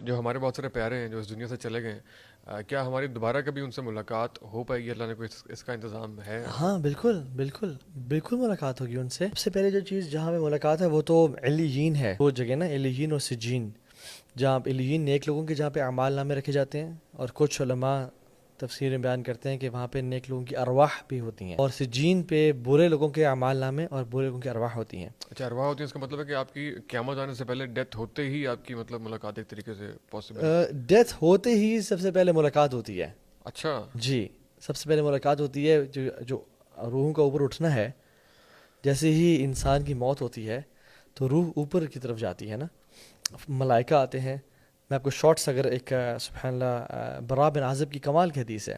جو ہمارے بہت سارے پیارے ہیں جو اس دنیا سے چلے گئے ہیں، کیا ہماری دوبارہ کبھی ان سے ملاقات ہو پائے گی؟ اللہ نے کوئی اس کا انتظام ہے؟ ہاں بالکل بالکل بالکل ملاقات ہوگی ان سے. سب سے پہلے جو چیز جہاں پہ ملاقات ہے وہ تو علیین ہے. وہ جگہ نا علیین اور سجین، جہاں علیین نیک لوگوں کے جہاں پہ اعمال نامے رکھے جاتے ہیں، اور کچھ علماء تفسیر میں بیان کرتے ہیں کہ وہاں پہ نیک لوگوں کی ارواح بھی ہوتی ہیں، اور سجین پہ برے لوگوں کے اعمال نامے اور برے لوگوں کی ارواح ہوتی ہیں. اچھا، ارواح ہوتی ہے، اس کا مطلب ہے کہ آپ کی قیامت آنے سے پہلے ڈیتھ ہوتے ہی آپ کی مطلب ملاقات ایک طریقے سے پاسبل ہے؟ ڈیتھ ہوتے ہی سب سے پہلے ملاقات ہوتی ہے. اچھا. جی، سب سے پہلے ملاقات ہوتی ہے. جو روحوں کا اوپر اٹھنا ہے، جیسے ہی انسان کی موت ہوتی ہے تو روح اوپر کی طرف جاتی ہے نا، ملائکہ آتے ہیں. میں آپ کو شارٹس اگر ایک سبحان اللہ برا بن عازب کی کمال کی حدیث ہے،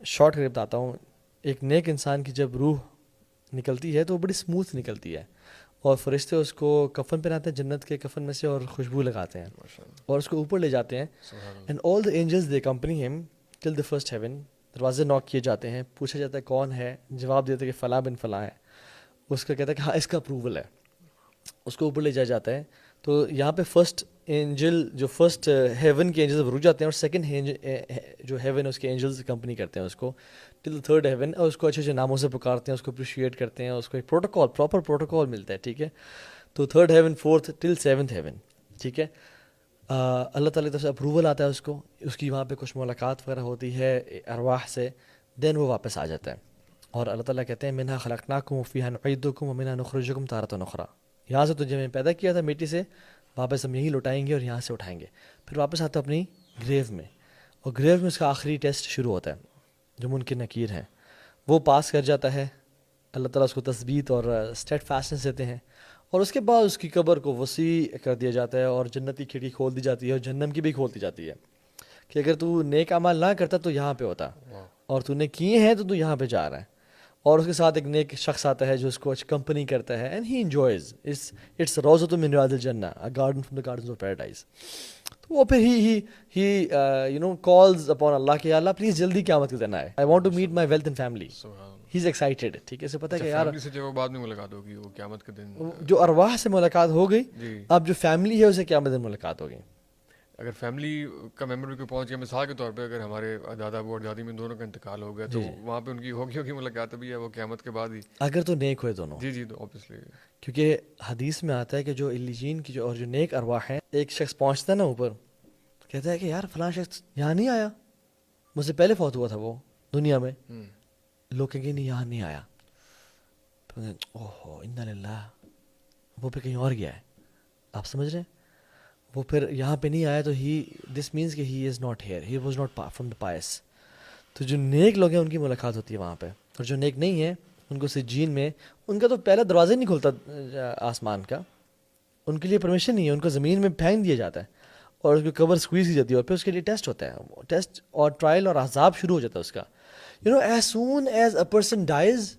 شارٹ کر بتاتا ہوں. ایک نیک انسان کی جب روح نکلتی ہے تو وہ بڑی سموتھ نکلتی ہے، اور فرشتے اس کو کفن پہناتے ہیں جنت کے کفن میں سے، اور خوشبو لگاتے ہیں اور اس کو اوپر لے جاتے ہیں. And all the angels they accompany ہم ٹل دا فرسٹ ہیون. دروازے ناک کیے جاتے ہیں، پوچھا جاتا ہے کون ہے، جواب دیتے کہ فلاں بن فلاں ہے. اس کا کہتا ہے کہ ہاں اس کا اپروول ہے. اس کو اوپر لے جایا جاتا ہے. تو یہاں پہ فرسٹ اینجل جو فرسٹ ہیون کے اینجلز رک جاتے ہیں، اور سیکنڈ جو ہیون ہے اس کے اینجلز کمپنی کرتے ہیں اس کو ٹل تھرڈ ہیون، اور اس کو اچھے اچھے ناموں سے پکارتے ہیں، اس کو اپریشیٹ کرتے ہیں، اس کو ایک پروٹوکال پراپر پروٹوکال ملتا ہے. ٹھیک ہے، تو تھرڈ ہیون، فورتھ ٹل سیونتھ ہیون. ٹھیک ہے، اللہ تعالیٰ کی طرف سے اپروول آتا ہے اس کو، اس کی وہاں پہ کچھ ملاقات وغیرہ ہوتی ہے ارواح سے، دین وہ واپس آ جاتا ہے. اور اللہ تعالیٰ کہتے ہیں منہا خلقناکم وفیہا نعیدکم ومنہا نخرجکم تارۃ اخری. یہاں سے تجھے میں پیدا کیا تھا مٹی سے، واپس ہم یہی لوٹائیں گے اور یہاں سے اٹھائیں گے. پھر واپس آتا ہے اپنی گریو میں، اور گریو میں اس کا آخری ٹیسٹ شروع ہوتا ہے جو منکر نکیر ہیں. وہ پاس کر جاتا ہے، اللہ تعالیٰ اس کو تثبیت اور اسٹیڈ فاسٹنس دیتے ہیں، اور اس کے بعد اس کی قبر کو وسیع کر دیا جاتا ہے، اور جنت کی کھڑکی کھول دی جاتی ہے، اور جہنم کی بھی کھول دی جاتی ہے کہ اگر تو نیک اعمال نہ کرتا تو یہاں پہ ہوتا، اور تو نے کیے ہیں تو یہاں پہ جا رہا ہے. اور اس کے ساتھ ایک نیک شخص آتا ہے جو اس کو اکمپنی کرتا ہے، اینڈ ہی انجوائز اٹس روضۃ من ریاض الجنہ، a garden from the gardens of paradise. تو وہ پھر ہی کالز اپون اللہ کہ اللہ پلیز جلدی قیامت کا دن آئے، I want to meet my wealth and family. He is excited. ٹھیک ہے، اسے پتہ ہے کہ یار فیملی سے جو بعد میں ملاقات ہوگی وہ قیامت کے دن، جو ارواح سے ملاقات ہو گئی، جی. اب جو فیملی ہے اسے قیامت دن ملاقات ہوگی. اگر فیملی کا ممبر بھی کوئی پہنچ گیا، مثال کے طور پہ اگر ہمارے دادا ابو اور دادی میں دونوں کا انتقال ہو گیا تو وہاں پہ ان کی ہوگی ملاقات بھی ہے وہ قیامت کے بعد ہی، اگر تو نیک ہوئے دونوں. جی جی، تو اوبیسلی. کیونکہ حدیث میں آتا ہے کہ جو علیین کی اور جو نیک ارواح ہیں، ایک شخص پہنچتا ہے نا اوپر، کہتا ہے کہ یار فلاں شخص یہاں نہیں آیا، مجھ سے پہلے فوت ہوا تھا وہ دنیا میں. لوگ کہیں گے نہیں یہاں نہیں آیا، اوہ انا للہ، وہ پھر کہیں اور گیا ہے. آپ سمجھ رہے ہیں؟ وہ پھر یہاں پہ نہیں آیا تو دس مینس کہ he is not here, he was not from the pious. تو جو نیک لوگ ہیں ان کی ملاقات ہوتی ہے وہاں پہ، اور جو نیک نہیں ہیں ان کو سجین میں، ان کا تو پہلا دروازہ نہیں کھلتا آسمان کا، ان کے لیے پرمیشن نہیں ہے، ان کو زمین میں پھینک دیا جاتا ہے، اور اس کی قبر سکویز کی جاتی ہے، اور پھر اس کے لیے ٹیسٹ ہوتا ہے، ٹیسٹ اور ٹرائل اور عذاب شروع ہو جاتا ہے اس کا. As soon as a person dies,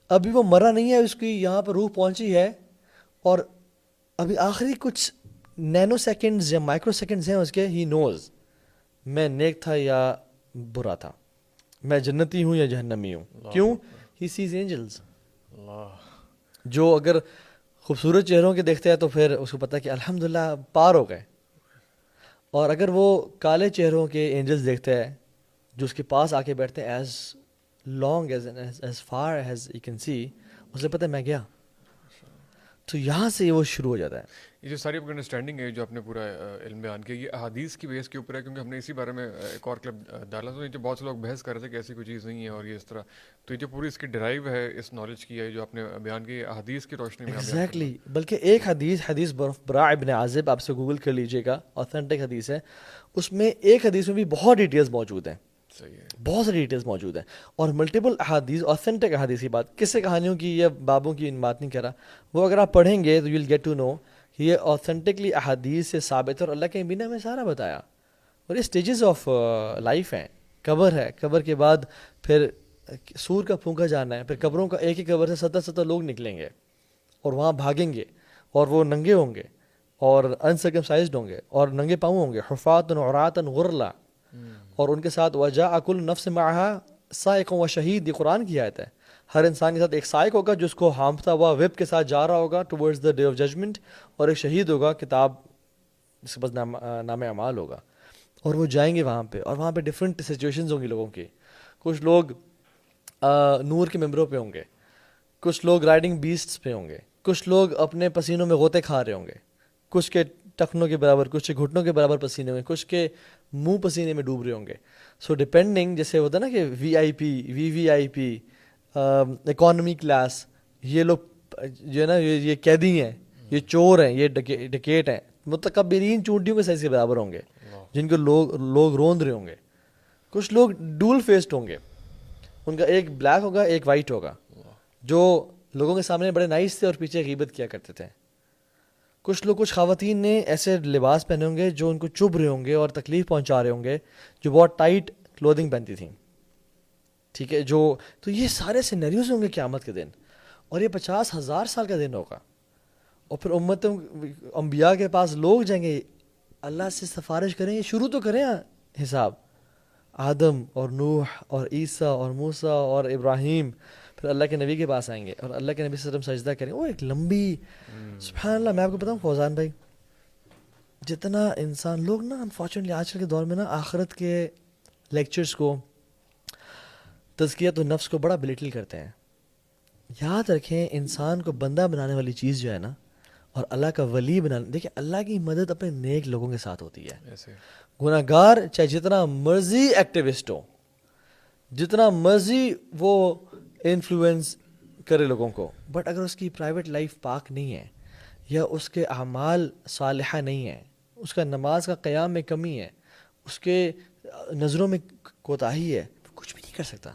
ابھی وہ مرا نہیں ہے، اس کی یہاں پر روح پہنچی ہے، اور ابھی آخری کچھ نینو سیکنڈز یا مائکرو سیکنڈز ہیں اس کے، ہی نوز میں نیک تھا یا برا تھا، میں جنتی ہوں یا جہنمی ہوں. کیوں؟ ہی سیز اینجلز. جو اگر خوبصورت چہروں کے دیکھتے ہیں تو پھر اس کو پتہ ہے کہ الحمدللہ پار ہو گئے، اور اگر وہ کالے چہروں کے اینجلز دیکھتے ہیں جو اس کے پاس آ کے بیٹھتے ہیں، as long as far as you can see, اسے پتہ ہے میں گیا. تو یہاں سے وہ شروع ہو جاتا ہے. یہ جو ساری انڈرسٹینڈنگ ہے جو آپ نے پورا علم بیان کیا، یہ احادیث کی بیس کے اوپر ہے، کیونکہ ہم نے اسی بارے میں ایک اور کلپ ڈالا تھا، جو بہت سے لوگ بحث کر رہے تھے کہ ایسی کوئی چیز نہیں ہے اور یہ اس طرح. تو یہ جو پوری اس کی ڈرائیو ہے اس نالج کی ہے جو آپ نے بیان کی، احادیث کی روشنی میں. ایگزیکٹلی. بلکہ ایک حدیث براء ابن عازب، آپ سے گوگل کر لیجئے گا، اوتھینٹک حدیث ہے. اس میں ایک حدیث میں بھی بہت ڈیٹیلز موجود ہیں، بہت ساری ڈیٹیلز موجود ہیں، اور ملٹیپل احادیث، اوتھینٹک احادیث کی بات، قصے کہانیوں کی یا بابوں کی بات نہیں کر رہا. وہ اگر آپ پڑھیں گے تو you will get to know کہ یہ اوتھینٹکلی احادیث سے ثابت ہے، اور اللہ کے نبی نے ہمیں سارا بتایا. اور یہ اسٹیجز آف لائف ہیں. قبر ہے، قبر کے بعد پھر سور کا پھونکا جانا ہے، پھر قبروں کا ایک ہی قبر سے 70 لوگ نکلیں گے اور وہاں بھاگیں گے، اور وہ ننگے ہوں گے اور انسرکمسائزڈ ہوں گے اور ننگے پاؤں ہوں گے، حفاۃ عراۃ غرلا، اور ان کے ساتھ وجاء کل نفس معها سائق و شہید. یہ قرآن کی آیت ہے. ہر انسان کے ساتھ ایک سائق ہوگا جو اس کو ہانپتا ہوا ویب کے ساتھ جا رہا ہوگا towards the day of judgment, اور ایک شہید ہوگا کتاب جس کے پاس نام اعمال ہوگا، اور وہ جائیں گے وہاں پہ، اور وہاں پہ ڈفرینٹ سچویشنز ہوں گی لوگوں کی. کچھ لوگ نور کے ممبروں پہ ہوں گے، کچھ لوگ رائڈنگ بیسٹس پہ ہوں گے، کچھ لوگ اپنے پسینوں میں غوطے کھا رہے ہوں گے، کچھ کے ٹخنوں کے برابر، کچھ کے گھٹنوں کے برابر پسینے ہوں گے، کچھ کے منہ پسینے میں ڈوب رہے ہوں گے. سو ڈپینڈنگ، جیسے ہوتا ہے نا کہ وی آئی پی، وی آئی پی، اکانومی کلاس، یہ لوگ جو ہے نا یہ قیدی ہیں، یہ چور ہیں، یہ ڈکیٹ ہیں، متکبرین چونٹیوں کے سائز کے برابر ہوں گے جن کو لوگ روند رہے ہوں گے. کچھ لوگ ڈول فیسڈ ہوں گے، ان کا ایک بلیک ہوگا ایک وائٹ ہوگا، جو لوگوں کے سامنے بڑے نائس تھے اور پیچھے غیبت کیا کرتے تھے. کچھ خواتین نے ایسے لباس پہنے ہوں گے جو ان کو چبھ رہے ہوں گے اور تکلیف پہنچا رہے ہوں گے، جو بہت ٹائٹ کلودنگ پہنتی تھیں. ٹھیک ہے، تو یہ سارے سینیریوز ہوں گے قیامت کے دن، اور یہ 50,000 سال کا دن ہوگا. اور پھر انبیاء کے پاس لوگ جائیں گے، اللہ سے سفارش کریں گے، شروع تو کریں حساب. آدم اور نوح اور عیسیٰ اور موسیٰ اور ابراہیم، پھر اللہ کے نبی کے پاس آئیں گے اور اللہ کے نبی صلی اللہ علیہ وسلم سجدہ کریں گے. وہ ایک لمبی، سبحان اللہ. میں آپ کو بتاؤں فوزان بھائی، جتنا انسان لوگ نا انفارچونیٹلی آج کل کے دور میں نا آخرت کے لیکچرز کو، تزکیۃ النفس کو بڑا بلیٹل کرتے ہیں. یاد رکھیں انسان کو بندہ بنانے والی چیز جو ہے نا، اور اللہ کا ولی بنانے، دیکھیں اللہ کی مدد اپنے نیک لوگوں کے ساتھ ہوتی ہے. گناہ گار چاہے جتنا مرضی ایکٹیوسٹ ہو، جتنا مرضی وہ انفلوئنس کرے لوگوں کو، بٹ اگر اس کی پرائیویٹ لائف پاک نہیں ہے، یا اس کے اعمال صالحہ نہیں ہیں، اس کا نماز کا قیام میں کمی ہے، اس کے نظروں میں کوتاہی ہے، کچھ بھی نہیں کر سکتا.